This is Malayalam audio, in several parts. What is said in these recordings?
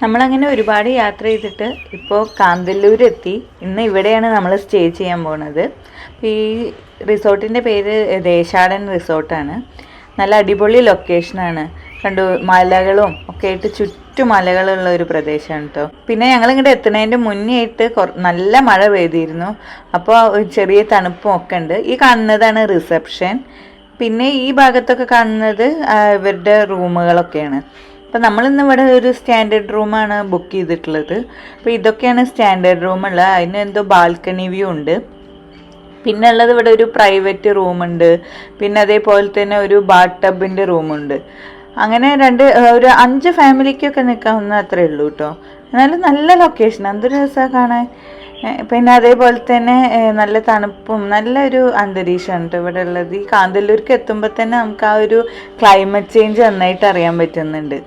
നമ്മളങ്ങനെ ഒരുപാട് യാത്ര ചെയ്തിട്ട് ഇപ്പോൾ കാന്തല്ലൂരെത്തി. ഇന്ന് ഇവിടെയാണ് നമ്മൾ സ്റ്റേ ചെയ്യാൻ പോകുന്നത്. ഈ റിസോർട്ടിൻ്റെ പേര് ദേശാടൻ റിസോർട്ടാണ്. നല്ല അടിപൊളി ലൊക്കേഷനാണ്. കണ്ടു, മലകളും ഒക്കെ ആയിട്ട് ചുറ്റും മലകളുള്ള ഒരു പ്രദേശമാണ് കേട്ടോ. പിന്നെ ഞങ്ങളിങ്ങോട്ട് എത്തുന്നതിൻ്റെ മുന്നേ ആയിട്ട് നല്ല മഴ പെയ്തിരുന്നു. അപ്പോൾ ചെറിയ തണുപ്പും ഒക്കെ ഉണ്ട്. ഈ കാണുന്നതാണ് റിസപ്ഷൻ. പിന്നെ ഈ ഭാഗത്തൊക്കെ കാണുന്നത് ഇവരുടെ റൂമുകളൊക്കെയാണ്. അപ്പോൾ നമ്മളിന്ന് ഇവിടെ ഒരു സ്റ്റാൻഡേർഡ് റൂമാണ് ബുക്ക് ചെയ്തിട്ടുള്ളത്. അപ്പോൾ ഇതൊക്കെയാണ് സ്റ്റാൻഡേർഡ് റൂമുള്ളത്. അതിന് എന്തോ ബാൽക്കണി വ്യൂ ഉണ്ട്. പിന്നെ ഉള്ളത് ഇവിടെ ഒരു പ്രൈവറ്റ് റൂമുണ്ട്. പിന്നെ അതേപോലെ തന്നെ ഒരു ബാത്ത് ടബിൻ്റെ റൂമുണ്ട്. അങ്ങനെ ഒരു 5 ഫാമിലിക്കൊക്കെ നിൽക്കാവുന്ന അത്രേ ഉള്ളൂ കേട്ടോ. എന്നാലും നല്ല ലൊക്കേഷൻ, എന്തൊരു രസമാണ് കാണാൻ. പിന്നെ അതേപോലെ തന്നെ നല്ല തണുപ്പും നല്ലൊരു അന്തരീക്ഷമാണ് കേട്ടോ ഇവിടെ ഉള്ളത്. ഈ കാന്തല്ലൂർക്ക് എത്തുമ്പോൾ തന്നെ നമുക്ക് ആ ഒരു ക്ലൈമറ്റ് ചേഞ്ച് നന്നായിട്ട് അറിയാൻ പറ്റുന്നുണ്ട്.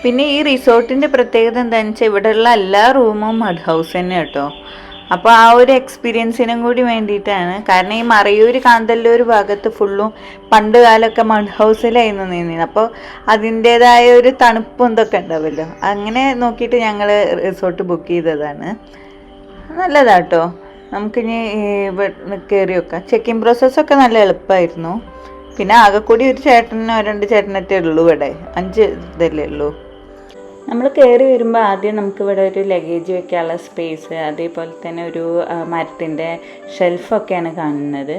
പിന്നെ ഈ റിസോർട്ടിൻ്റെ പ്രത്യേകത എന്താണെന്ന് വെച്ചാൽ ഇവിടെയുള്ള എല്ലാ റൂമും മഡ് ഹൗസ് തന്നെ കേട്ടോ. അപ്പോൾ ആ ഒരു എക്സ്പീരിയൻസിനും കൂടി വേണ്ടിയിട്ടാണ്. കാരണം ഈ മറയൂർ കാന്തല്ലൂർ ഭാഗത്ത് ഫുള്ളും പണ്ട് കാലമൊക്കെ മഡ് ഹൗസിലായിരുന്നു നിന്നത്. അപ്പോൾ അതിൻ്റേതായ ഒരു തണുപ്പും ഇതൊക്കെ ഉണ്ടാവുമല്ലോ. അങ്ങനെ നോക്കിയിട്ട് ഞങ്ങൾ റിസോർട്ട് ബുക്ക് ചെയ്തതാണ്. നല്ലതാട്ടോ. നമുക്കിനി കയറി വെക്കാം. ചെക്കിങ് പ്രോസസ്സൊക്കെ നല്ല എളുപ്പമായിരുന്നു. പിന്നെ ആകെ കൂടി ഒരു ചേട്ടനോ 2 ചേട്ടനൊക്കെ ഉള്ളൂ ഇവിടെ. 5 ഇതല്ലേ ഉള്ളൂ. നമ്മൾ കയറി വരുമ്പോൾ ആദ്യം നമുക്കിവിടെ ഒരു ലഗേജ് വെക്കാനുള്ള സ്പേസ്, അതേപോലെ തന്നെ ഒരു മരത്തിൻ്റെ ഷെൽഫൊക്കെയാണ് കാണുന്നത്.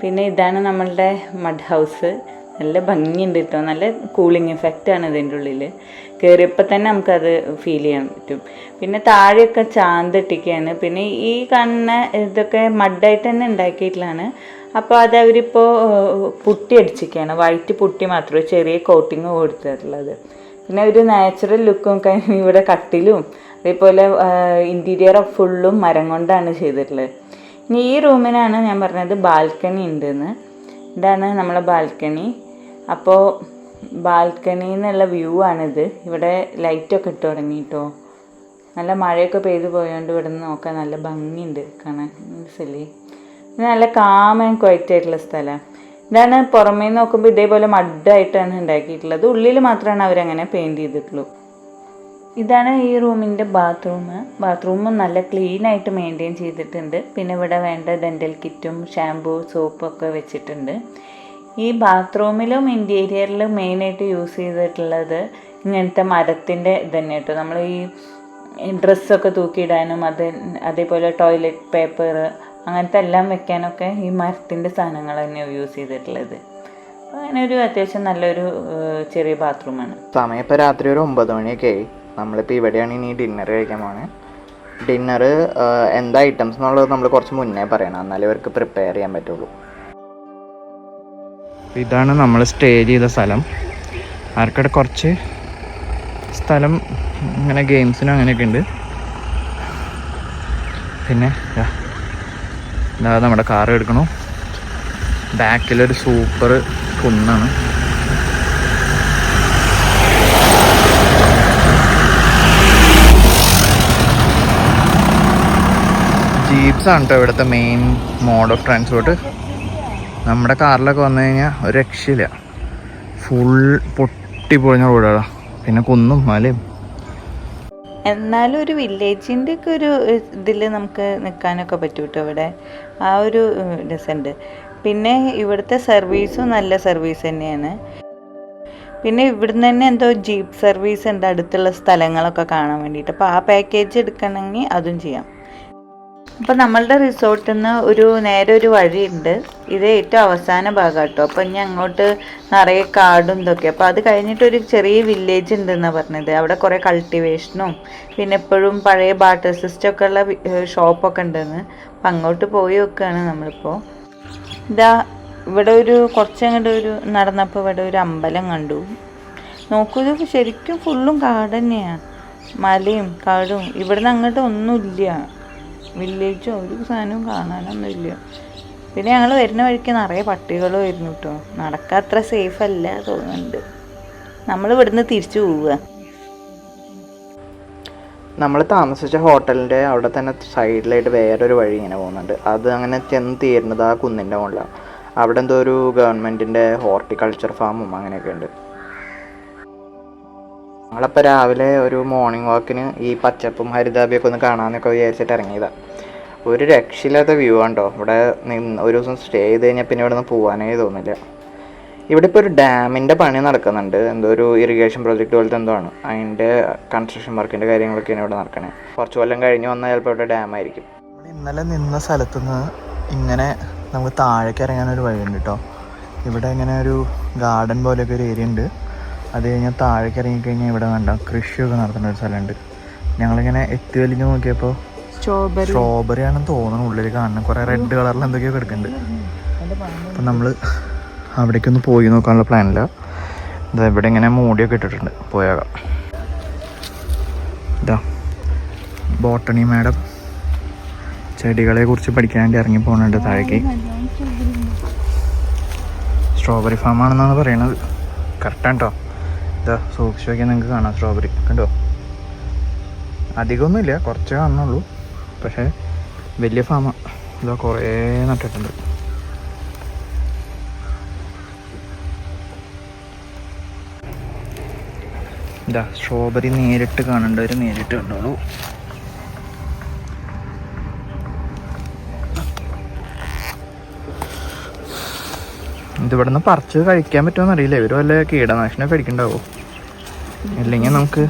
പിന്നെ ഇതാണ് നമ്മളുടെ മഡ് ഹൗസ്. നല്ല ഭംഗിയുണ്ട് കേട്ടോ. നല്ല കൂളിംഗ് എഫക്റ്റാണ് ഇതിൻ്റെ ഉള്ളിൽ. കയറിയപ്പോൾ തന്നെ നമുക്കത് ഫീൽ ചെയ്യാൻ പറ്റും. പിന്നെ താഴെയൊക്കെ ചാന്തിട്ടിക്കുകയാണ്. പിന്നെ ഈ കാണുന്ന ഇതൊക്കെ മഡായിട്ട് തന്നെ ഉണ്ടാക്കിയിട്ടുള്ളതാണ്. അപ്പോൾ അത് അവരിപ്പോൾ പുട്ടി അടിച്ചിരിക്കുകയാണ്. വൈറ്റ് പുട്ടി മാത്രമേ ചെറിയ കോട്ടിങ് കൊടുത്തിട്ടുള്ളത്. പിന്നെ ഒരു നാച്ചുറൽ ലുക്കും കഴിഞ്ഞ് ഇവിടെ കട്ടിലും അതേപോലെ ഇൻറ്റീരിയർ ഫുള്ളും മരം കൊണ്ടാണ് ചെയ്തിട്ടുള്ളത്. ഇനി ഈ റൂമിനാണ് ഞാൻ പറഞ്ഞത് ബാൽക്കണി ഉണ്ടെന്ന്. ഇതാണ് നമ്മളെ ബാൽക്കണി. അപ്പോൾ ബാൽക്കണിയിൽ നിന്നുള്ള വ്യൂ ആണിത്. ഇവിടെ ലൈറ്റൊക്കെ ഇട്ട് തുടങ്ങിയിട്ടോ. നല്ല മഴയൊക്കെ പെയ്ത് പോയതുകൊണ്ട് ഇവിടെ നിന്ന് നോക്കാൻ നല്ല ഭംഗിയുണ്ട് കാണാൻ. മനസ്സിലേ, ഇത് നല്ല കാം ആൻഡ് ക്വയറ്റ് ആയിട്ടുള്ള സ്ഥലമാണ്. ഇതാണ് പുറമേ നോക്കുമ്പോൾ ഇതേപോലെ മഡായിട്ടാണ് ഉണ്ടാക്കിയിട്ടുള്ളത്. ഉള്ളിൽ മാത്രമാണ് അവരങ്ങനെ പെയിൻറ്റ് ചെയ്തിട്ടുള്ളൂ. ഇതാണ് ഈ റൂമിൻ്റെ ബാത്റൂമും നല്ല ക്ലീനായിട്ട് മെയിൻറ്റെയിൻ ചെയ്തിട്ടുണ്ട്. പിന്നെ ഇവിടെ വേണ്ട ഡെൻ്റൽ കിറ്റും ഷാമ്പൂ സോപ്പും ഒക്കെ വെച്ചിട്ടുണ്ട്. ഈ ബാത്റൂമിലും ഇൻറ്റീരിയറിലും മെയിനായിട്ട് യൂസ് ചെയ്തിട്ടുള്ളത് ഇങ്ങനത്തെ മരത്തിൻ്റെ ഇതന്നെ കേട്ടോ. നമ്മൾ ഈ ഡ്രസ്സൊക്കെ തൂക്കിയിടാനും അതേപോലെ ടോയ്ലറ്റ് പേപ്പർ അങ്ങനത്തെ എല്ലാം വെക്കാനൊക്കെ ഈ മരത്തിൻ്റെ സാധനങ്ങൾ തന്നെയാണ് യൂസ് ചെയ്തിട്ടുള്ളത്. അങ്ങനെ ഒരു അത്യാവശ്യം നല്ലൊരു ചെറിയ ബാത്റൂമാണ്. സമയം ഇപ്പോൾ രാത്രി ഒരു 9 മണിയൊക്കെ ആയി. നമ്മളിപ്പോൾ ഇവിടെയാണ് ഇനി ഡിന്നർ കഴിക്കാൻ പോണേ. ഡിന്നർ എന്താ ഐറ്റംസ് എന്നുള്ളത് നമ്മൾ കുറച്ച് മുന്നേ പറയണം, എന്നാലേ ഇവർക്ക് പ്രിപ്പയർ ചെയ്യാൻ പറ്റുള്ളൂ. ഇതാണ് നമ്മൾ സ്റ്റേ ചെയ്ത സ്ഥലം. ആർക്കടെ കുറച്ച് സ്ഥലം ഇങ്ങനെ ഗെയിംസിനും അങ്ങനെയൊക്കെ ഉണ്ട്. പിന്നെ ഇതാ നമ്മുടെ കാർ എടുക്കണു. ബാക്കിലൊരു സൂപ്പർ കുന്നാണ്. ജീപ്സാണ് കേട്ടോ ഇവിടുത്തെ മെയിൻ മോഡ് ഓഫ് ട്രാൻസ്പോർട്ട്. നമ്മുടെ കാറിലൊക്കെ വന്നു കഴിഞ്ഞാൽ ഒരു രക്ഷയില്ല. ഫുൾ പൊട്ടിപ്പൊളിഞ്ഞ റോഡാണ്. പിന്നെ കുന്നും മലയും. എന്നാലും ഒരു വില്ലേജിൻ്റെ ഒക്കെ ഒരു ഇതിൽ നമുക്ക് നിൽക്കാനൊക്കെ പറ്റും കേട്ടോ ഇവിടെ. ആ ഒരു രസമുണ്ട്. പിന്നെ ഇവിടുത്തെ സർവീസും നല്ല സർവീസ് തന്നെയാണ്. പിന്നെ ഇവിടുന്ന് തന്നെ എന്തോ ജീപ്പ് സർവീസ് ഉണ്ട് അടുത്തുള്ള സ്ഥലങ്ങളൊക്കെ കാണാൻ വേണ്ടിയിട്ട്. അപ്പോൾ ആ പാക്കേജ് എടുക്കണമെങ്കിൽ അതും ചെയ്യാം. അപ്പോൾ നമ്മളുടെ റിസോർട്ടിൽ നിന്ന് നേരെ ഒരു വഴിയുണ്ട്. ഇത് ഏറ്റവും അവസാന ഭാഗം കേട്ടോ. അപ്പോൾ ഇനി അങ്ങോട്ട് നിറയെ കാടും ഇതൊക്കെ. അപ്പോൾ അത് കഴിഞ്ഞിട്ട് ഒരു ചെറിയ വില്ലേജ് ഉണ്ടെന്നാണ് പറഞ്ഞത്. അവിടെ കുറേ കൾട്ടിവേഷനും പിന്നെ എപ്പോഴും പഴയ ബാർട്ടർ സിസ്റ്റം ഒക്കെ ഉള്ള ഷോപ്പൊക്കെ ഉണ്ടെന്ന്. അപ്പം അങ്ങോട്ട് പോയി വെക്കുകയാണ് നമ്മളിപ്പോൾ. ഇതാ ഇവിടെ കുറച്ചങ്ങോട്ട് നടന്നപ്പോൾ ഇവിടെ ഒരു അമ്പലം കണ്ടു. നോക്കൂ, ഇത് ശരിക്കും ഫുള്ളും കാട് തന്നെയാണ്. മലയും കാടും. ഇവിടുന്ന് അങ്ങോട്ട് ഒന്നുമില്ല. വില്ലേജോ ഒരു സാധനവും കാണാനൊന്നുമില്ല. പിന്നെ ഞങ്ങൾ വരുന്ന വഴിക്ക് നിറയെ പട്ടികളും ആയിരുന്നു കേട്ടോ. നടക്കാൻ അത്ര സേഫ് അല്ല തോന്നുന്നുണ്ട്. നമ്മൾ ഇവിടുന്ന് തിരിച്ചു പോവുക. നമ്മൾ താമസിച്ച ഹോട്ടലിൻ്റെ അവിടെ തന്നെ സൈഡിലായിട്ട് വേറൊരു വഴി ഇങ്ങനെ പോകുന്നുണ്ട്. അത് അങ്ങനെ ചെന്ന് തീരുന്നത് ആ കുന്നിൻ്റെ മുകളിലാണ്. അവിടെ എന്തോ ഒരു ഗവൺമെൻറ്റിൻ്റെ ഹോർട്ടിക്കൾച്ചർ ഫാമും അങ്ങനെയൊക്കെ ഉണ്ട്. ഞങ്ങളപ്പോൾ രാവിലെ ഒരു മോർണിംഗ് വാക്കിന് ഈ പച്ചപ്പും ഹരിതാപിയൊക്കെ ഒന്ന് കാണാമെന്നൊക്കെ വിചാരിച്ചിട്ട് ഇറങ്ങിയതാണ്. ഒരു രക്ഷയില്ലാത്ത വ്യൂ ആണോ ഇവിടെ ഒരു ദിവസം സ്റ്റേ ചെയ്ത് കഴിഞ്ഞാൽ പിന്നെ ഇവിടെ നിന്ന് പോകാനേ തോന്നില്ല. ഇവിടെ ഇപ്പോൾ ഒരു ഡാമിൻ്റെ പണി നടക്കുന്നുണ്ട്, എന്തോ ഒരു ഇറിഗേഷൻ പ്രോജക്റ്റ് പോലത്തെ എന്തോ ആണ്. അതിൻ്റെ കൺസ്ട്രക്ഷൻ വർക്കിൻ്റെ കാര്യങ്ങളൊക്കെയാണ് ഇവിടെ നടക്കണേ. കുറച്ച് കൊല്ലം കഴിഞ്ഞ് വന്നാൽ ചിലപ്പോൾ ഇവിടെ ഡാമായിരിക്കും. ഇന്നലെ നിന്ന സ്ഥലത്തുനിന്ന് ഇങ്ങനെ നമുക്ക് താഴേക്ക് ഇറങ്ങാനൊരു വഴിയുണ്ട് കേട്ടോ. ഇവിടെ ഇങ്ങനെ ഒരു ഗാർഡൻ പോലെയൊക്കെ ഒരു ഏരിയ ഉണ്ട്. അത് കഴിഞ്ഞാൽ താഴേക്ക് ഇറങ്ങിക്കഴിഞ്ഞാൽ ഇവിടെ വേണ്ട കൃഷിയൊക്കെ നടത്തുന്ന ഒരു സ്ഥലമുണ്ട്. ഞങ്ങളിങ്ങനെ എത്തി വലിഞ്ഞ് നോക്കിയപ്പോൾ സ്ട്രോബെറി ആണെന്ന് തോന്നുന്നു ഉള്ളിൽ കാണുന്നത്. കുറേ റെഡ് കളറിൽ എന്തൊക്കെയോ കിടക്കുന്നുണ്ട്. അപ്പം നമ്മൾ അവിടേക്കൊന്ന് പോയി നോക്കാനുള്ള പ്ലാനില്ല. ഇതാ ഇവിടെ ഇങ്ങനെ മൂടിയൊക്കെ ഇട്ടിട്ടുണ്ട്, പോയാകാം. ഇതാ ബോട്ടണി മാഡം ചെടികളെ കുറിച്ച് പഠിക്കാൻ വേണ്ടി ഇറങ്ങി പോകുന്നുണ്ട് താഴേക്ക്. സ്ട്രോബെറി ഫാമാണെന്നാണ് പറയണത്. കറക്റ്റാണ് കേട്ടോ. ഇതാ സൂക്ഷിച്ച് നോക്കിയാൽ നിങ്ങൾക്ക് കാണാം സ്ട്രോബെറി കണ്ടോ. അധികമൊന്നുമില്ല, കുറച്ചേ കാണുന്നുള്ളൂ, പക്ഷേ വലിയ ഫാമാണ്. ഇതാ കുറേ നട്ടിട്ടുണ്ട്. ഇതാ സ്ട്രോബെറി നേരിട്ട് കാണേണ്ടവർ നേരിട്ട് കണ്ടോളൂ. ഇതിവിടെ നിന്ന് പറിച്ച് കഴിക്കാൻ പറ്റുമെന്ന് അറിയില്ല. ഇവർ വല്ല കീടനാശിനൊക്കെ കഴിക്കണ്ടാവോ? ഇല്ലെങ്കിൽ നമുക്ക്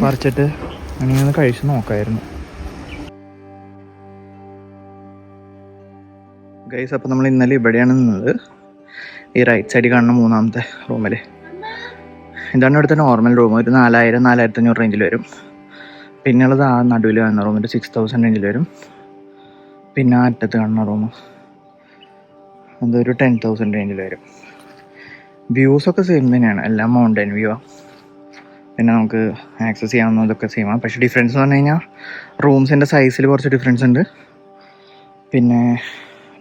പറിച്ചിട്ട് അങ്ങനെ ഒന്ന് കഴിച്ച് നോക്കായിരുന്നു. ഗൈസ്, അപ്പോൾ നമ്മൾ ഇന്നലെ ഇവിടെയാണ് നിന്നത്, ഈ റൈറ്റ് സൈഡിൽ കാണുന്ന മൂന്നാമത്തെ റൂമിൽ. ഇതാണ് ഇവിടുത്തെ നോർമൽ റൂം. ഒരു 4000-4500 റേഞ്ചിൽ വരും. പിന്നെ ഉള്ളത് ആ നടുവിൽ കാണുന്ന റൂം ഒരു 6000 റേഞ്ചിൽ വരും. പിന്നെ ആ അറ്റത്ത് കാണുന്ന റൂം അതൊരു 10,000 റേഞ്ചിൽ വരും. വ്യൂസൊക്കെ സെയിം തന്നെയാണ്, എല്ലാം മൗണ്ടൻ വ്യൂ ആണ്. പിന്നെ നമുക്ക് ആക്സസ് ചെയ്യാവുന്നതൊക്കെ സെയിം ആണ്. പക്ഷേ ഡിഫറൻസ് എന്ന് പറഞ്ഞു കഴിഞ്ഞാൽ റൂംസിൻ്റെ സൈസിൽ കുറച്ച് ഡിഫറൻസ് ഉണ്ട്. പിന്നെ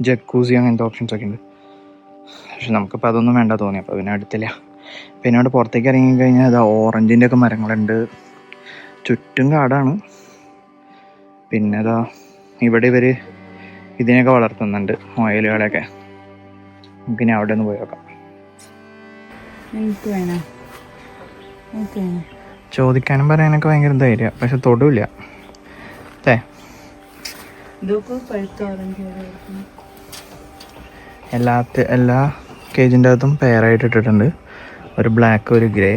ജക്കൂസി അങ്ങനത്തെ ഓപ്ഷൻസ് ഒക്കെ ഉണ്ട്. പക്ഷെ നമുക്കിപ്പോൾ അതൊന്നും വേണ്ട തോന്നി, അപ്പോൾ പിന്നെ എടുത്തില്ല. പിന്നെ അവിടെ പുറത്തേക്ക് ഇറങ്ങിക്കഴിഞ്ഞാൽ അത് ഓറഞ്ചിൻ്റെ ഒക്കെ മരങ്ങളുണ്ട്, ചുറ്റും കാടാണ്. പിന്നെ അതാ ഇവിടെ ഇവർ ഇതിനെയൊക്കെ വളർത്തുന്നുണ്ട്, മുയലുകളെയൊക്കെ. നമുക്കിനി അവിടെ ഒന്ന് പോയി നോക്കാം. ചോദിക്കാനും പറയാനൊക്കെ ഭയങ്കര ധൈര്യം, പക്ഷെ തൊടില്ല. എല്ലാ കേജിൻ്റെ അകത്തും പെയറായിട്ട് ഇട്ടിട്ടുണ്ട്. ഒരു ബ്ലാക്ക് ഒരു ഗ്രേ.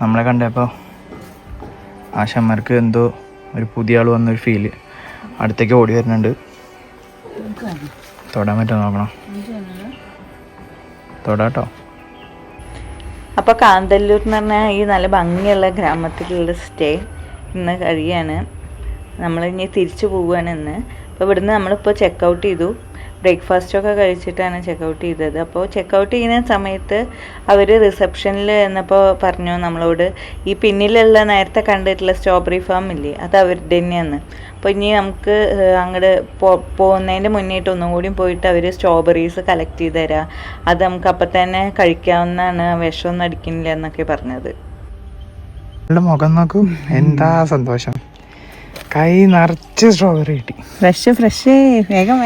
നമ്മളെ കണ്ടപ്പോൾ ആശന്മാർക്ക് എന്തോ ഒരു പുതിയ ആൾ വന്നൊരു ഫീല്. അടുത്തേക്ക് ഓടി വരുന്നുണ്ട്. തൊടാൻ പറ്റുമോ നോക്കണം. തൊടാട്ടോ. അപ്പോൾ കാന്തല്ലൂർ എന്ന് പറഞ്ഞാൽ ഈ നല്ല ഭംഗിയുള്ള ഗ്രാമത്തിലുള്ള സ്റ്റേ ഇന്ന് കഴിയാണ്. നമ്മൾ ഇനി തിരിച്ചു പോവുകയാണ് ഇന്ന്. അപ്പോൾ ഇവിടുന്ന് നമ്മളിപ്പോൾ ചെക്കൗട്ട് ചെയ്തു. ബ്രേക്ക്ഫാസ്റ്റൊക്കെ കഴിച്ചിട്ടാണ് ചെക്കൗട്ട് ചെയ്തത്. അപ്പോൾ ചെക്കൗട്ട് ചെയ്യുന്ന സമയത്ത് അവർ റിസപ്ഷനിൽ എന്നപ്പോൾ പറഞ്ഞു നമ്മളോട്, ഈ പിന്നിലുള്ള നേരത്തെ കണ്ടിട്ടുള്ള സ്ട്രോബെറി ഫാം ഇല്ലേ, അത് അവരുടെ തന്നെയാണ്. അപ്പോൾ ഇനി നമുക്ക് അങ്ങോട്ട് പോകുന്നതിൻ്റെ മുന്നേയിട്ട് ഒന്നും കൂടി പോയിട്ട് അവർ സ്ട്രോബെറീസ് കളക്ട് ചെയ്ത് തരാം, അത് നമുക്ക് അപ്പം തന്നെ കഴിക്കാവുന്നതാണ്, വിഷമൊന്നും അടിക്കുന്നില്ല എന്നൊക്കെ പറഞ്ഞത്. മുഖം നോക്കൂ, എന്താ സന്തോഷം. കൈ നിറച്ച് സ്ട്രോബെറി കിട്ടി. ഫ്രഷ് വേഗം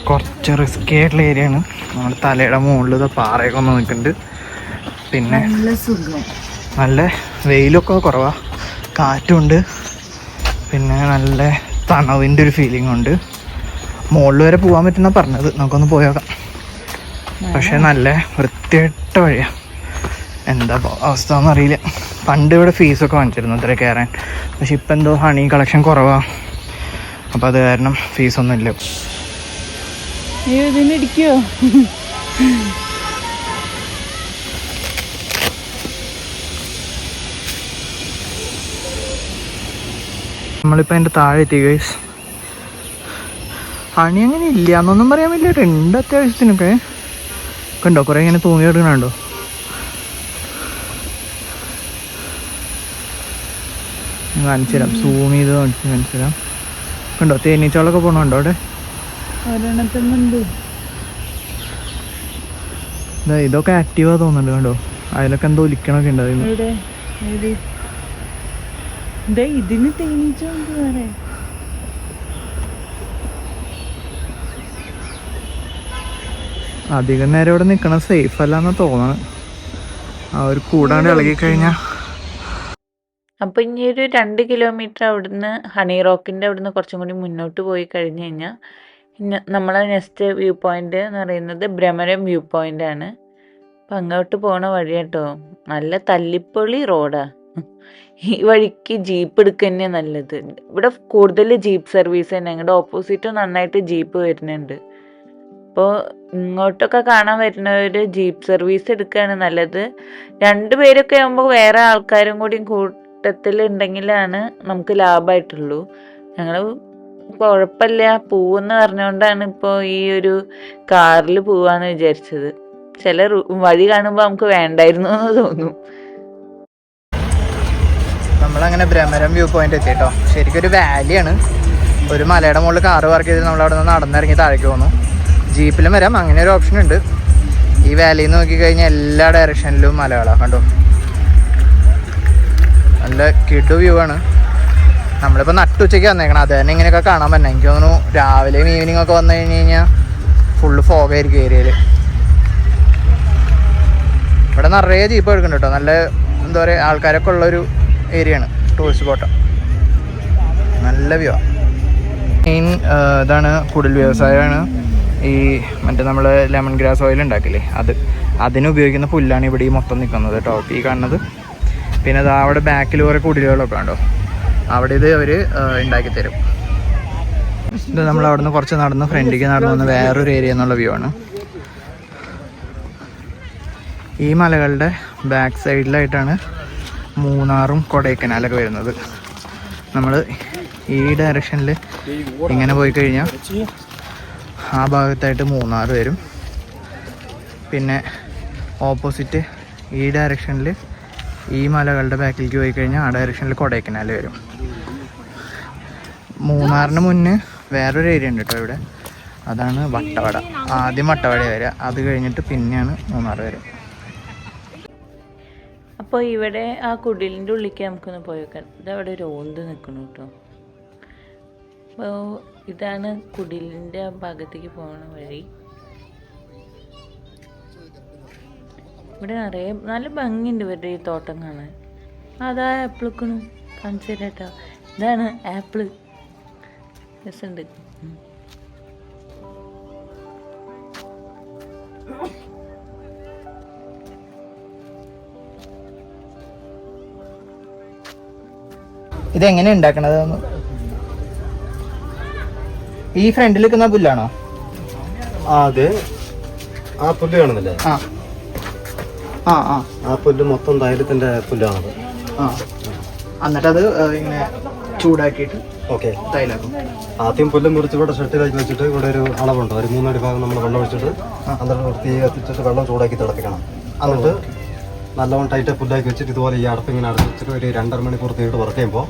കുറച്ച് റിസ്കി ആയിട്ടുള്ള ഏരിയ ആണ്. നമ്മുടെ തലയുടെ മുകളിൽ പാറയൊക്കെ ഒന്ന് നിൽക്കുന്നുണ്ട്. പിന്നെ നല്ല വെയിലൊക്കെ കുറവാണ്, കാറ്റുണ്ട്. പിന്നെ നല്ല തണവിൻ്റെ ഒരു ഫീലിംഗ് ഉണ്ട്. മുകളിൽ വരെ പോകാൻ പറ്റുന്ന പറഞ്ഞത്, നമുക്കൊന്ന് പോയേക്കാം. പക്ഷെ നല്ല വൃത്തിയായിട്ട വഴിയാണ്. എന്താ അവസ്ഥ എന്നറിയില്ല. പണ്ട് ഇവിടെ ഫീസൊക്കെ വാങ്ങിച്ചിരുന്നു ഇത്ര കയറാൻ. പക്ഷെ ഇപ്പം എന്തോ ഹണി കളക്ഷൻ കുറവാണ്, അപ്പം അത് കാരണം ഫീസൊന്നും ഇല്ല. ഇതിനിടിക്കോ? നമ്മളിപ്പോൾ എൻ്റെ താഴെ എത്തി ഗൈസ്. ഹണി അങ്ങനെ ഇല്ല എന്നൊന്നും പറയാൻ പറ്റില്ല, ഉണ്ട് അത്യാവശ്യത്തിനൊക്കെ. കണ്ടോ കുറേ ഇങ്ങനെ തൂങ്ങി കിടക്കണുണ്ടോ? കാണിച്ചു തരാം, സൂം ചെയ്ത് കാണിച്ചു തരാം. കണ്ടോ തേനീച്ചകളൊക്കെ പോകണുണ്ടോ അവിടെ? ഇതൊക്കെ ആക്റ്റീവാ തോന്നുന്നുണ്ട്. കണ്ടോ അതിലൊക്കെ എന്തോ ഒലിക്കണൊക്കെ ഉണ്ടായിരുന്നു. ഇതിന് തേനീച്ചുണ്ട് വേറെ. അധികം നേരം ഇവിടെ നിൽക്കണ സേഫ് അല്ലാന്ന് തോന്നണം. അവർ കൂടാണ്ട് ഇളകി കഴിഞ്ഞാൽ. അപ്പോൾ ഇനി ഒരു 2 കിലോമീറ്റർ അവിടുന്ന് ഹണി റോക്കിൻ്റെ അവിടുന്ന് കുറച്ചും കൂടി മുന്നോട്ട് പോയി കഴിഞ്ഞ് കഴിഞ്ഞാൽ നമ്മളെ നെക്സ്റ്റ് വ്യൂ പോയിന്റ് എന്ന് പറയുന്നത് ഭ്രമരം വ്യൂ പോയിന്റ് ആണ്. അപ്പം അങ്ങോട്ട് പോണ വഴി കേട്ടോ, നല്ല തല്ലിപ്പൊളി റോഡാ. ഈ വഴിക്ക് ജീപ്പ് എടുക്കുക തന്നെ നല്ലത്. ഇവിടെ കൂടുതൽ ജീപ്പ് സർവീസ് തന്നെ. ഞങ്ങളുടെ ഓപ്പോസിറ്റും നന്നായിട്ട് ജീപ്പ് വരുന്നുണ്ട്. അപ്പോൾ ഇങ്ങോട്ടൊക്കെ കാണാൻ വരുന്നവർ ജീപ്പ് സർവീസ് എടുക്കുകയാണ് നല്ലത്. 2 പേരൊക്കെ ആകുമ്പോൾ വേറെ ആൾക്കാരും കൂടി കൂട്ടത്തിൽ ഉണ്ടെങ്കിലാണ് നമുക്ക് ലാഭമായിട്ടുള്ളൂ. ഞങ്ങൾ കുഴപ്പമില്ല പോവെന്ന് പറഞ്ഞുകൊണ്ടാണ് ഇപ്പോൾ ഈ ഒരു കാറിൽ പോവാന്ന് വിചാരിച്ചത്. ചില വഴി കാണുമ്പോൾ നമുക്ക് വേണ്ടായിരുന്നു എന്ന് തോന്നും. നമ്മളങ്ങനെ ഭ്രമരം വ്യൂ പോയിന്റ് എത്തി കേട്ടോ. ശരിക്കും ഒരു വാലിയാണ്. ഒരു മലയുടെ മുകളിൽ കാറ് പാർക്ക് ചെയ്ത് നമ്മൾ അവിടെ നിന്ന് നടന്നിറങ്ങി താഴേക്ക് പോന്നു. ജീപ്പിലും വരാം, അങ്ങനെ ഒരു ഓപ്ഷൻ ഉണ്ട്. ഈ വാലിയിൽ നിന്ന് നോക്കിക്കഴിഞ്ഞാൽ എല്ലാ ഡയറക്ഷനിലും മലകളാണ് കണ്ടോ. നല്ല കിഡു വ്യൂ ആണ്. നമ്മളിപ്പോൾ നട്ടുച്ചയ്ക്ക് വന്നേക്കണം, അത് തന്നെ ഇങ്ങനെയൊക്കെ കാണാൻ പറ്റും. എനിക്ക് തോന്നുന്നു രാവിലെയും ഈവനിങ് ഒക്കെ വന്നു കഴിഞ്ഞ് കഴിഞ്ഞാൽ ഫുള്ള് ഫോഗായിരിക്കും ഏരിയയിൽ. ഇവിടെ നിറയെ ജീപ്പ് എടുക്കുന്നുണ്ട് കേട്ടോ. നല്ല എന്താ പറയുക, ആൾക്കാരൊക്കെ ഉള്ളൊരു ഏരിയയാണ്, ടൂറിസ്റ്റ് സ്പോട്ട്. നല്ല വ്യൂ ആണ്. മെയിൻ ഇതാണ് കുടിൽ വ്യവസായമാണ്. ഈ മറ്റേ നമ്മൾ ലെമൺ ഗ്രാസ് ഓയിൽ ഉണ്ടാക്കില്ലേ, അതിന് ഉപയോഗിക്കുന്ന പുല്ലാണ് ഇവിടെ ഈ മൊത്തം നിൽക്കുന്നത് കേട്ടോ, ഈ കാണുന്നത്. പിന്നെ അത് അവിടെ ബാക്കിൽ കുറേ കുടിലുകളൊക്കെ ഉണ്ടോ, അവിടെ ഇത് അവർ ഉണ്ടാക്കിത്തരും. ഇത് നമ്മൾ അവിടെ നിന്ന് കുറച്ച് നടന്ന് ഫ്രണ്ടിലേക്ക് നടന്നു വന്ന് വേറൊരു ഏരിയ എന്നുള്ള വ്യൂ ആണ്. ഈ മലകളുടെ ബാക്ക് സൈഡിലായിട്ടാണ് മൂന്നാറും കൊടൈക്കനാലൊക്കെ വരുന്നത്. നമ്മൾ ഈ ഡയറക്ഷനിൽ ഇങ്ങനെ പോയി കഴിഞ്ഞാൽ ആ ഭാഗത്തായിട്ട് മൂന്നാർ വരും. പിന്നെ ഓപ്പോസിറ്റ് ഈ ഡയറക്ഷനിൽ ഈ മലകളുടെ ബാക്കിലേക്ക് പോയി കഴിഞ്ഞാൽ ആ ഡയറക്ഷനിൽ കൊടൈക്കനാൽ വരും. മൂന്നാറിന് മുന്നേ വേറൊരു ഏരിയ ഉണ്ട് കേട്ടോ ഇവിടെ, അതാണ് വട്ടവട. ആദ്യം വട്ടവട വരിക, അത് കഴിഞ്ഞിട്ട് പിന്നെയാണ് മൂന്നാർ വരിക. അപ്പോൾ ഇവിടെ ആ കുടിലിൻ്റെ ഉള്ളിലേക്ക് നമുക്കൊന്ന് പോയേക്കാം. ഇതവിടെ ഒരു ഓന്ത് നിൽക്കണം കേട്ടോ. അപ്പോൾ ഇതാണ് കുടിലിൻ്റെ ആ ഭാഗത്തേക്ക് പോകുന്ന വഴി. ഇവിടെ നിറയെ നല്ല ഭംഗിയുണ്ട് ഇവരുടെ ഈ തോട്ടം കാണാൻ. അതാ ആപ്പിൾ നിൽക്കണു, കാണിച്ചു തരാം കേട്ടോ. ഇതാണ് ആപ്പിള്, രസമുണ്ട്. ഇതെങ്ങനെ ഉണ്ടാക്കണത്? ഈ ഫ്രണ്ടിൽ നിൽക്കുന്ന പുല്ലാണോ? അതെ, ആ പുല്ല് കാണുന്നില്ലേ? ആ പുല്ല് മൊത്തം തൈലത്തിന്റെ പുല്ലാണത്. എന്നിട്ടത് ഇങ്ങനെ ചൂടാക്കിയിട്ട് ഓക്കെ തൈലാക്കും. ആദ്യം പുല്ല് മുറിച്ച് ഇവിടെ ഷെട്ടിലാക്കി വെച്ചിട്ട് ഇവിടെ ഒരു അളവുണ്ട്, ഒരു 3 അടി ഭാഗം നമ്മൾ വെള്ളം ഒഴിച്ചിട്ട് എന്നിട്ട് തീ കത്തിച്ചിട്ട് വെള്ളം ചൂടാക്കി തിളപ്പിക്കണം. എന്നിട്ട് നല്ലവണ്ണം ടൈറ്റ് പുല്ലാക്കി വെച്ചിട്ട് ഇതുപോലെ ഈ അടപ്പ് ഇങ്ങനെ അടച്ചു വെച്ചിട്ട് ഒരു 2.5 മണിക്കൂർ തീയിട്ട് വർക്ക് ചെയ്യുമ്പോൾ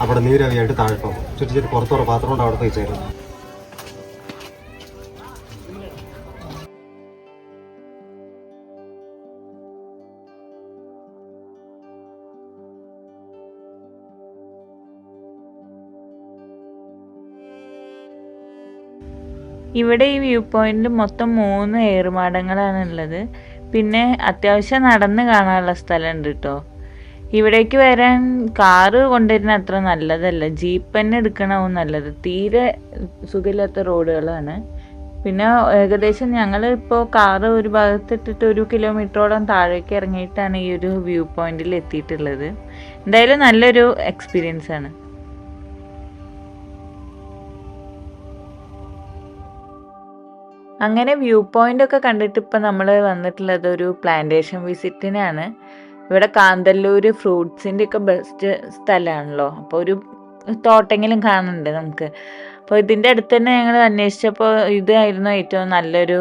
അവിടെ നീരവിയായിട്ട് താഴെ പോകും. ചുറ്റി പുറത്തോടെ പാത്രം കൊണ്ട് അവിടെ തേച്ച് തരും. ഇവിടെ ഈ വ്യൂ പോയിന്റിൽ മൊത്തം 3 ഏറുമാടങ്ങളാണ് ഉള്ളത്. പിന്നെ അത്യാവശ്യം നടന്ന് കാണാനുള്ള സ്ഥലമുണ്ട് കേട്ടോ. ഇവിടേക്ക് വരാൻ കാറ് കൊണ്ടുവരുന്ന അത്ര നല്ലതല്ല, ജീപ്പ് തന്നെ എടുക്കണവും നല്ലത്. തീരെ സുഖമില്ലാത്ത റോഡുകളാണ്. പിന്നെ ഏകദേശം ഞങ്ങൾ ഇപ്പോൾ കാറ് ഒരു ഭാഗത്തിട്ടിട്ട് 1 കിലോമീറ്ററോളം താഴേക്ക് ഇറങ്ങിയിട്ടാണ് ഈ ഒരു വ്യൂ പോയിന്റിൽ എത്തിയിട്ടുള്ളത്. എന്തായാലും നല്ലൊരു എക്സ്പീരിയൻസ് ആണ്. അങ്ങനെ വ്യൂ പോയിന്റ് ഒക്കെ കണ്ടിട്ട് ഇപ്പം നമ്മൾ വന്നിട്ടുള്ളത് ഒരു പ്ലാന്റേഷൻ വിസിറ്റിനാണ്. ഇവിടെ കാന്തല്ലൂർ ഫ്രൂട്ട്സിൻ്റെ ഒക്കെ ബെസ്റ്റ് സ്ഥലമാണല്ലോ, അപ്പോൾ ഒരു തോട്ടെങ്കിലും കാണുന്നുണ്ട് നമുക്ക്. അപ്പോൾ ഇതിൻ്റെ അടുത്ത് തന്നെ ഞങ്ങൾ അന്വേഷിച്ചപ്പോൾ ഇതായിരുന്നു ഏറ്റവും നല്ലൊരു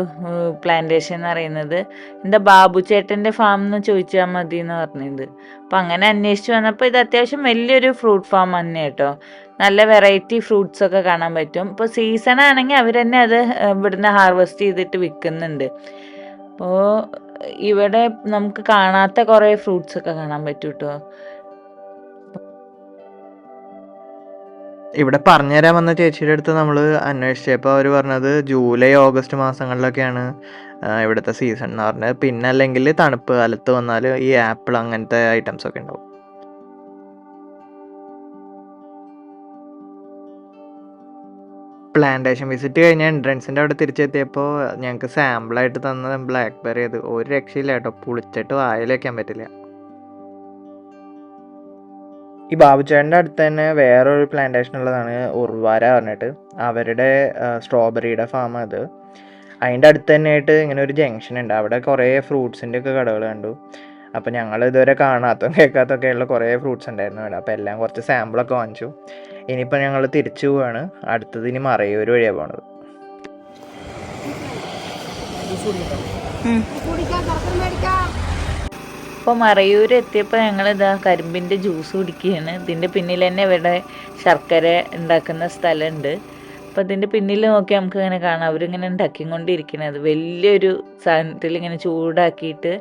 പ്ലാന്റേഷൻ എന്ന് പറയുന്നത്. എന്താ ബാബു ചേട്ടൻ്റെ ഫാം എന്ന് ചോദിച്ചാൽ മതി എന്ന് പറഞ്ഞത്. അപ്പോൾ അങ്ങനെ അന്വേഷിച്ച് വന്നപ്പോൾ ഇത് അത്യാവശ്യം വലിയൊരു ഫ്രൂട്ട് ഫാം തന്നെ കേട്ടോ. നല്ല വെറൈറ്റി ഫ്രൂട്ട്സ് ഒക്കെ കാണാൻ പറ്റും. ഇപ്പോൾ സീസൺ ആണെങ്കിൽ അവർ തന്നെ അത് ഇവിടുന്ന് ഹാർവെസ്റ്റ് ചെയ്തിട്ട് വിൽക്കുന്നുണ്ട്. അപ്പോൾ ഇവിടെ നമുക്ക് കാണാത്ത കുറേ ഫ്രൂട്ട്സ് ഒക്കെ കാണാൻ പറ്റും കേട്ടോ. ഇവിടെ പറഞ്ഞുതരാൻ വന്ന ചേച്ചിയുടെ അടുത്ത് നമ്മൾ അന്വേഷിച്ചപ്പോൾ അവർ പറഞ്ഞത് ജൂലൈ ഓഗസ്റ്റ് മാസങ്ങളിലൊക്കെയാണ് ഇവിടുത്തെ സീസൺ എന്ന് പറഞ്ഞത്. പിന്നെ അല്ലെങ്കിൽ തണുപ്പ് കാലത്ത് വന്നാൽ ഈ ആപ്പിൾ അങ്ങനത്തെ ഐറ്റംസ് ഒക്കെ ഉണ്ടാവും. പ്ലാന്റേഷൻ വിസിറ്റ് കഴിഞ്ഞ എൻട്രൻസിൻ്റെ അവിടെ തിരിച്ചെത്തിയപ്പോൾ ഞങ്ങൾക്ക് സാമ്പിളായിട്ട് തന്ന ബ്ലാക്ക് ബെറി അത് ഒരു രക്ഷയില്ല കേട്ടോ. പുളിച്ചിട്ട് വായിൽ വയ്ക്കാൻ പറ്റില്ല. ഈ ബാബുച്ചേട്ടൻ്റെ അടുത്ത് തന്നെ വേറൊരു പ്ലാന്റേഷൻ ഉള്ളതാണ്, ഉർവാര പറഞ്ഞിട്ട്. അവരുടെ സ്ട്രോബെറിയുടെ ഫാം അത്. അതിൻ്റെ അടുത്ത് തന്നെയായിട്ട് ഇങ്ങനെ ഒരു ജംഗ്ഷൻ ഉണ്ട്. അവിടെ കുറേ ഫ്രൂട്ട്സിൻ്റെ ഒക്കെ കടകൾ കണ്ടു. അപ്പോൾ ഞങ്ങൾ ഇതുവരെ കാണാത്തതും കേൾക്കാത്തൊക്കെയുള്ള കുറേ ഫ്രൂട്ട്സ് ഉണ്ടായിരുന്നു അവിടെ. അപ്പോൾ എല്ലാം കുറച്ച് സാമ്പിളൊക്കെ വാങ്ങിച്ചു. ഇനിയിപ്പോൾ ഞങ്ങൾ തിരിച്ചു പോവാണ്. അടുത്തത് ഇനി മറയൂർ വഴിയാണ് പോണത്. അപ്പോൾ മറയൂർ എത്തിയപ്പോൾ ഞങ്ങളിതാ കരിമ്പിൻ്റെ ജ്യൂസ് കുടിക്കുകയാണ്. ഇതിൻ്റെ പിന്നിൽ തന്നെ ഇവിടെ ശർക്കര ഉണ്ടാക്കുന്ന സ്ഥലമുണ്ട്. അപ്പോൾ ഇതിൻ്റെ പിന്നിൽ നോക്കി നമുക്ക് ഇങ്ങനെ കാണാം അവരിങ്ങനെ ഉണ്ടാക്കിക്കൊണ്ടിരിക്കുന്നത്. വലിയൊരു സാധനത്തിൽ ഇങ്ങനെ ചൂടാക്കിയിട്ട്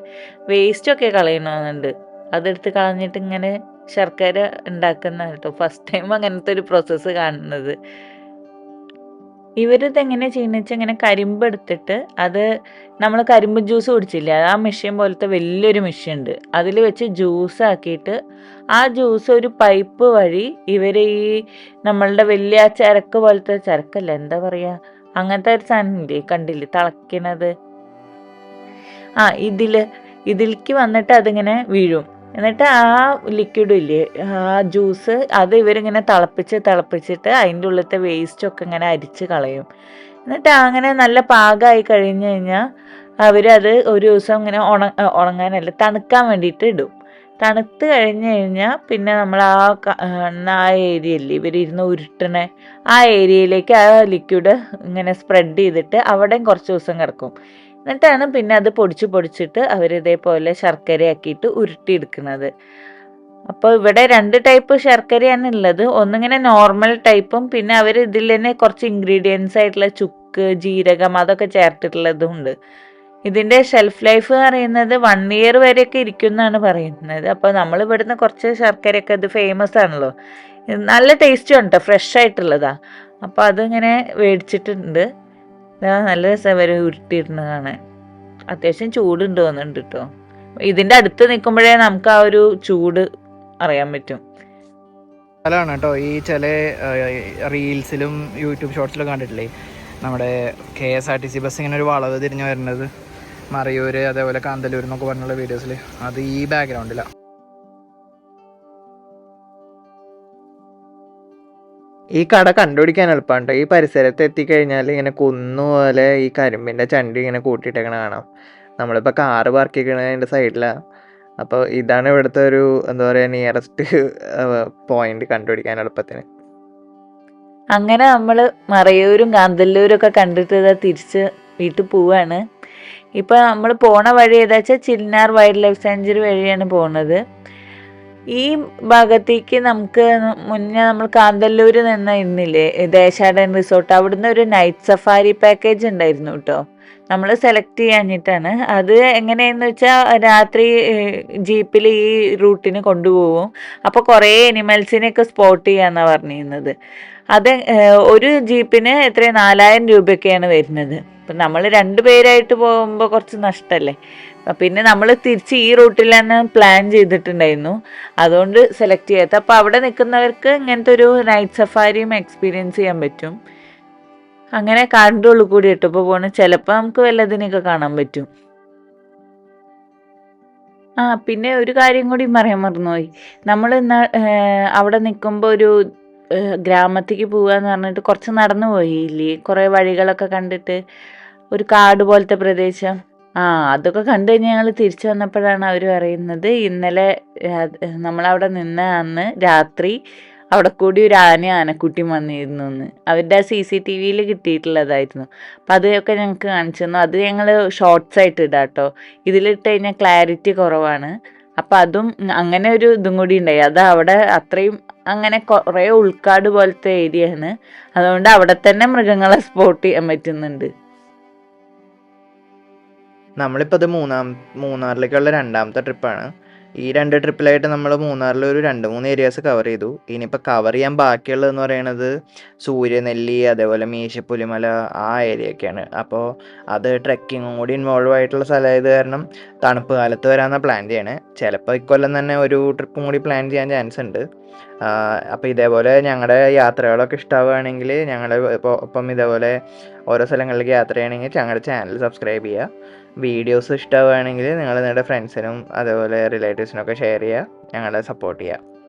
വേസ്റ്റൊക്കെ കളയണമെന്നുണ്ട്. അതെടുത്ത് കളഞ്ഞിട്ട് ഇങ്ങനെ ശർക്കര ഉണ്ടാക്കുന്ന കേട്ടോ. ഫസ്റ്റ് ടൈം അങ്ങനത്തെ ഒരു പ്രോസസ്സ് കാണുന്നത്. ഇവരിതെങ്ങനെ ചെയ്യുന്നത് വെച്ചാൽ ഇങ്ങനെ കരിമ്പ് എടുത്തിട്ട് അത് നമ്മൾ കരിമ്പ് ജ്യൂസ് കുടിച്ചില്ലേ, ആ മെഷീൻ പോലത്തെ വലിയൊരു മെഷീൻ ഉണ്ട്. അതിൽ വെച്ച് ജ്യൂസ് ആക്കിയിട്ട് ആ ജ്യൂസ് ഒരു പൈപ്പ് വഴി ഇവർ ഈ നമ്മളുടെ വലിയ ചരക്ക് പോലത്തെ, ചരക്കല്ല എന്താ പറയുക, അങ്ങനത്തെ ഒരു സാധനം ഇല്ലേ കണ്ടില്ലേ തിളയ്ക്കണത്, ഇതിലേക്ക് വന്നിട്ട് അതിങ്ങനെ വീഴും. എന്നിട്ട് ആ ലിക്വിഡും ഇല്ലേ ആ ജ്യൂസ് അത് ഇവരിങ്ങനെ തിളപ്പിച്ചിട്ട് അതിൻ്റെ ഉള്ളിലത്തെ വേസ്റ്റൊക്കെ ഇങ്ങനെ അരിച്ച് കളയും. എന്നിട്ട് അങ്ങനെ നല്ല പാകമായി കഴിഞ്ഞ് കഴിഞ്ഞാൽ അവരത് ഒരു ദിവസം ഇങ്ങനെ ഉണങ്ങാനല്ല തണുക്കാൻ വേണ്ടിയിട്ട് ഇടും. തണുത്ത് കഴിഞ്ഞ് കഴിഞ്ഞാൽ പിന്നെ നമ്മൾ ആ ഏരിയയില്ലേ ഇവരിരുന്ന് ഉരുട്ടണ ആ ഏരിയയിലേക്ക് ആ ലിക്വിഡ് ഇങ്ങനെ സ്പ്രെഡ് ചെയ്തിട്ട് അവിടെയും കുറച്ച് ദിവസം കിടക്കും. എന്നിട്ടാണ് പിന്നെ അത് പൊടിച്ചിട്ട് അവരിതേപോലെ ശർക്കരയാക്കിയിട്ട് ഉരുട്ടിയെടുക്കുന്നത്. അപ്പോൾ ഇവിടെ 2 ടൈപ്പ് ശർക്കരയാണ് ഉള്ളത്. ഒന്നിങ്ങനെ നോർമൽ ടൈപ്പും പിന്നെ അവർ ഇതിൽ തന്നെ കുറച്ച് ഇൻഗ്രീഡിയൻസ് ആയിട്ടുള്ള ചുക്ക്, ജീരകം അതൊക്കെ ചേർത്തിട്ടുള്ളതും ഉണ്ട്. ഇതിൻ്റെ ഷെൽഫ് ലൈഫ് പറയുന്നത് 1 year വരെയൊക്കെ ഇരിക്കും എന്നാണ് പറയുന്നത്. അപ്പോൾ നമ്മൾ ഇവിടുന്ന് കുറച്ച് ശർക്കരയൊക്കെ ഇത് ഫേമസ് ആണല്ലോ, നല്ല ടേസ്റ്റും ഉണ്ട്, ഫ്രഷ് ആയിട്ടുള്ളതാ. അപ്പോൾ അതിങ്ങനെ മേടിച്ചിട്ടുണ്ട്. നല്ല രസം വരെ ഉരുട്ടിയിരുന്നത് കാണാൻ. അത്യാവശ്യം ചൂടുണ്ട് തോന്നുന്നുണ്ട് കേട്ടോ. ഇതിൻ്റെ അടുത്ത് നിൽക്കുമ്പോഴേ നമുക്ക് ആ ഒരു ചൂട് അറിയാൻ പറ്റും. സ്ഥലമാണ് കേട്ടോ. ഈ ചില റീൽസിലും യൂട്യൂബ് ഷോർട്സിലും കണ്ടിട്ടില്ലേ നമ്മുടെ KSRTC ബസ് ഇങ്ങനെ ഒരു വളവ് തിരിഞ്ഞ് വരുന്നത്, മറയൂർ അതേപോലെ കാന്തല്ലൂർ എന്നൊക്കെ പറഞ്ഞുള്ള വീഡിയോസിൽ, അത് ഈ ബാക്ക്ഗ്രൗണ്ടിലാണ്. ഈ കട കണ്ടുപിടിക്കാൻ എളുപ്പമാണ്. ഈ പരിസരത്ത് എത്തിക്കഴിഞ്ഞാൽ ഇങ്ങനെ കുന്നുപോലെ ഈ കരിമ്പിൻ്റെ ചണ്ടി ഇങ്ങനെ കൂട്ടിയിട്ടേക്കണ കാണാം. നമ്മളിപ്പോൾ കാറ് പാർക്ക് ചെയ്യണതിൻ്റെ സൈഡിലാണ്. അപ്പോൾ ഇതാണ് ഇവിടുത്തെ ഒരു എന്താ പറയുക നിയറസ്റ്റ് പോയിന്റ് കണ്ടുപിടിക്കാൻ എളുപ്പത്തിന്. അങ്ങനെ നമ്മൾ മറയൂരും കാന്തല്ലൂരും ഒക്കെ കണ്ടിട്ട് തിരിച്ച് വീട്ടിൽ പോവാണ്. ഇപ്പോൾ നമ്മൾ പോണ വഴി ഏതാ വെച്ചാൽ ചിന്നാർ വൈൽഡ് ലൈഫ് സാങ്ച്വറി വഴിയാണ് പോകുന്നത്. ഈ ഭാഗത്തേക്ക് നമുക്ക് മുന്നേ നമ്മൾ കാന്തല്ലൂർ ഇന്നില്ലേ ദേശാടൻ റിസോർട്ട്, അവിടുന്ന് ഒരു നൈറ്റ് സഫാരി പാക്കേജ് ഉണ്ടായിരുന്നു കേട്ടോ. നമ്മൾ സെലക്ട് ചെയ്യാഞ്ഞിട്ടാണ്. അത് എങ്ങനെയെന്ന് വെച്ചാൽ രാത്രി ജീപ്പിൽ ഈ റൂട്ടിന് കൊണ്ടുപോകും. അപ്പോൾ കുറേ അനിമൽസിനെയൊക്കെ സ്പോട്ട് ചെയ്യാമെന്നാണ് പറഞ്ഞിരുന്നത്. അത് ഒരു ജീപ്പിന് 4000 രൂപയൊക്കെയാണ് വരുന്നത്. അപ്പം നമ്മൾ 2 പേരായിട്ട് പോകുമ്പോൾ കുറച്ച് നഷ്ടമല്ലേ. പിന്നെ നമ്മൾ തിരിച്ച് ഈ റൂട്ടിൽ തന്നെ പ്ലാൻ ചെയ്തിട്ടുണ്ടായിരുന്നു, അതുകൊണ്ട് സെലക്ട് ചെയ്യാത്ത. അപ്പോൾ അവിടെ നിൽക്കുന്നവർക്ക് ഇങ്ങനത്തെ ഒരു നൈറ്റ് സഫാരിയും എക്സ്പീരിയൻസ് ചെയ്യാൻ പറ്റും. അങ്ങനെ കാടിൻ്റെ ഉള്ളിൽ കൂടി ഇട്ടപ്പോൾ പോകണം. ചിലപ്പോൾ നമുക്ക് വല്ലതിനെയൊക്കെ കാണാൻ പറ്റും. പിന്നെ ഒരു കാര്യം കൂടി പറയാൻ മറന്നുപോയി. നമ്മൾ അവിടെ നിൽക്കുമ്പോൾ ഒരു ഗ്രാമത്തേക്ക് പോകാന്ന് പറഞ്ഞിട്ട് കുറച്ച് നടന്നു പോയില്ലേ, കുറേ വഴികളൊക്കെ കണ്ടിട്ട് ഒരു കാട് പോലത്തെ പ്രദേശം. അതൊക്കെ കണ്ടു കഴിഞ്ഞ് ഞങ്ങൾ തിരിച്ചു വന്നപ്പോഴാണ് അവർ പറയുന്നത് ഇന്നലെ നമ്മളവിടെ നിന്ന അന്ന് രാത്രി അവിടെ കൂടി ഒരു ആനക്കുട്ടി വന്നിരുന്നു എന്ന്. അവരുടെ CCTVയിൽ കിട്ടിയിട്ടുള്ളതായിരുന്നു. അപ്പം അതൊക്കെ ഞങ്ങൾക്ക് കാണിച്ചു തന്നു. അത് ഞങ്ങൾ ഷോർട്സ് ആയിട്ട് ഇടാം കേട്ടോ. ഇതിലിട്ട് കഴിഞ്ഞാൽ ക്ലാരിറ്റി കുറവാണ്. അപ്പം അതും അങ്ങനെ ഒരു ഇതും കൂടി ഉണ്ടായി. അത് അവിടെ അത്രയും അങ്ങനെ കുറേ ഉൾക്കാട് പോലത്തെ ഏരിയയാണ്. അതുകൊണ്ട് അവിടെ തന്നെ മൃഗങ്ങളെ സ്പോട്ട് ചെയ്യാൻ പറ്റുന്നുണ്ട്. നമ്മളിപ്പോൾ ഇത് മൂന്നാറിലേക്കുള്ള 2ാമത്തെ ട്രിപ്പാണ്. ഈ 2 ട്രിപ്പിലായിട്ട് നമ്മൾ മൂന്നാറിൽ ഒരു 2-3 ഏരിയാസ് കവർ ചെയ്തു. ഇനിയിപ്പോൾ കവർ ചെയ്യാൻ ബാക്കിയുള്ളതെന്ന് പറയുന്നത് സൂര്യനെല്ലി, അതേപോലെ മീശപ്പുലിമല, ആ ഏരിയയൊക്കെയാണ്. അപ്പോൾ അത് ട്രെക്കിങ്ങും കൂടി ഇൻവോൾവ് ആയിട്ടുള്ള സ്ഥലമായത് കാരണം തണുപ്പ് കാലത്ത് വരാമെന്നാണ് പ്ലാൻ ചെയ്യണേ. ചിലപ്പോൾ ഇക്കൊല്ലം തന്നെ ഒരു ട്രിപ്പും കൂടി പ്ലാൻ ചെയ്യാൻ ചാൻസ് ഉണ്ട്. അപ്പോൾ ഇതേപോലെ ഞങ്ങളുടെ യാത്രകളൊക്കെ ഇഷ്ടമാവുകയാണെങ്കിൽ ഞങ്ങളുടെ ഒപ്പം ഇതേപോലെ ഓരോ സ്ഥലങ്ങളിലേക്ക് യാത്ര ചെയ്യണമെങ്കിൽ ഞങ്ങളുടെ ചാനൽ സബ്സ്ക്രൈബ് ചെയ്യുക. വീഡിയോസ് ഇഷ്ടമാവുകയാണെങ്കിൽ നിങ്ങൾ നിങ്ങളുടെ ഫ്രണ്ട്സിനും അതേപോലെ റിലേറ്റീവ്സിനൊക്കെ ഷെയർ ചെയ്യുക, ഞങ്ങളെ സപ്പോർട്ട് ചെയ്യുക.